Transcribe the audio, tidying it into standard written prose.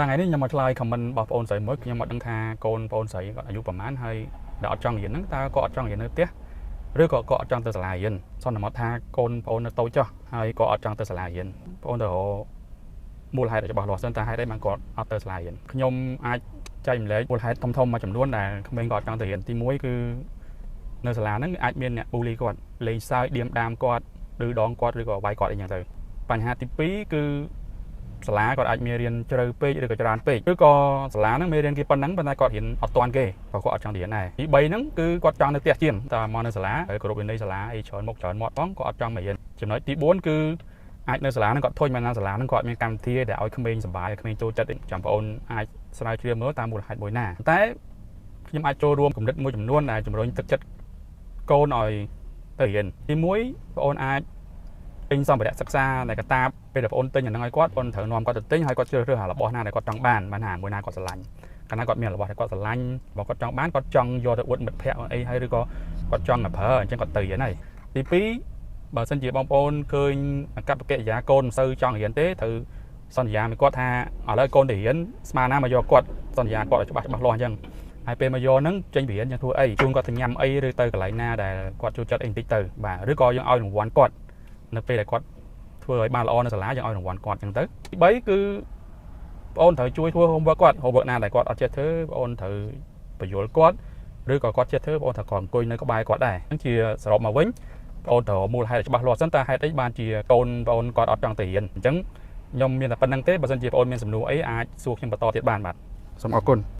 ថ្ងៃនេះខ្ញុំមកឆ្លើយ comment របស់បងប្អូនស្រីមួយខ្ញុំមកដឹងថាកូនបងប្អូនស្រីគាត់អាយុប្រហែលហើយដែលអត់ចង់រៀនហ្នឹងតើគាត់អត់ចង់រៀននៅផ្ទះឬក៏គាត់អត់ចង់ទៅសាលារៀនសន្មតថាកូនបងប្អូននៅតូចចុះហើយគាត់អត់ចង់ទៅសាលារៀនបងប្អូនទៅរកមូលហេតុច្បាស់លាស់សិនតើហេតុអីបានគាត់អត់ទៅសាលារៀនខ្ញុំអាចចែកម្លែកមូលហេតុធំមួយចំនួនដែលក្មេងគាត់អត់ចង់ទៅរៀនទី1គឺនៅសាលាហ្នឹងអាចមានអ្នកប៊ូលីគាត់លេងសើចឌៀមដាមគាត់ឬដងគាត់ឬក៏វាយគាត់អីចឹងទៅបញ្ហាទី2គឺសាលាគាត់អាចមានរៀនជ្រៅពេកឬក៏ច្រើនពេកឬក៏សាលាហ្នឹងមានរៀនគេប៉ុណ្ណឹងប៉ុន្តែគាត់រៀនអត់ទាន់គេក៏គាត់អត់ចង់រៀនដែរទី3ហ្នឹងគឺគាត់ចង់នៅផ្ទះជាងតែមកនៅសាលាហើយគ្រប់វិន័យសាលាអីច្រើនមុខច្រើនមាត់ផងគាត់អត់ចង់មករៀនចំណុចទី4គឺអាចនៅសាលាហ្នឹងគាត់ធុញមកនៅសាលាហ្នឹងគាត់មានកម្មវិធីដែលឲ្យក្មេងសប្បាយក្មេងចូលចិត្តចាំបងប្អូនអាចស្រាវជ្រាវមើលតាមមូលហេតុមួយណាតែខ្ញុំអាចចូលរួមគំនិតមួយចំនួនដែលជំរុញទឹកចិត្តកូនឲ្យទៅរៀនទី1បងប្អូនអាចទិញសម្ភារៈសិក្សាដែលកតាបពេលបងប្អូនទិញអាហ្នឹងឲ្យគាត់បងត្រូវនាំគាត់ទៅទិញហើយគាត់ជ្រើសរើសរបស់ណាដែលគាត់ចង់បានណាមួយណាគាត់ស្រឡាញ់កាលណាគាត់មានរបស់ដែលគាត់ស្រឡាញ់របស់គាត់ចង់បានគាត់ចង់យកទៅអួតមិត្តភ័ក្តិអីហើយឬក៏គាត់ចង់ទៅប្រើអញ្ចឹងគាត់ទៅរៀនហើយទី2បើសិនជាបងប្អូនឃើញអាកប្បកិរិយាកូនមិនសូវចង់រៀនទេត្រូវសន្យាមួយគាត់ថាឥឡូវកូនទៅរៀនស្មានណាមកយកគាត់សន្យាគាត់ឲ្យច្បាស់លាស់អញ្ចឹងហើយពេលមកយកហ្នឹងចេញពីរៀនយ៉ាងធ្វើអីជូនគាត់ទៅញ៉ាំអីឬទៅកន្លែងណាដែលគាត់ចូលចិត្តអីបន្តិចទៅបាទឬក៏យើងឲ្យរង្វាន់គាត់នៅពេលដែលគាត់ធ្វើឲ្យបានល្អនៅសាលាយើងឲ្យរង្វាន់គាត់អញ្ចឹងទៅទី3គឺបងអូនត្រូវជួយធ្វើ homework គាត់ homework ណាដែលគាត់អត់ចេះធ្វើបងអូនត្រូវបញ្យល់គាត់ឬក៏គាត់ចេះធ្វើបងអូនត្រូវគាត់អង្គុយនៅក្បែរគាត់ដែរអញ្ចឹងជាសរុបមកវិញបងអូនត្រូវមូលហេតុច្បាស់លាស់សិនតើហេតុអីបានជាកូនបងអូនគាត់អត់ចង់ទៅរៀនអញ្ចឹងខ្ញុំមានតែប៉ុណ្្នឹងទេបើសិនជាបងអូនមានសំណួរអីអាចសួរខ្ញុំបន្តទៀតបានបាទសូមអរគុណ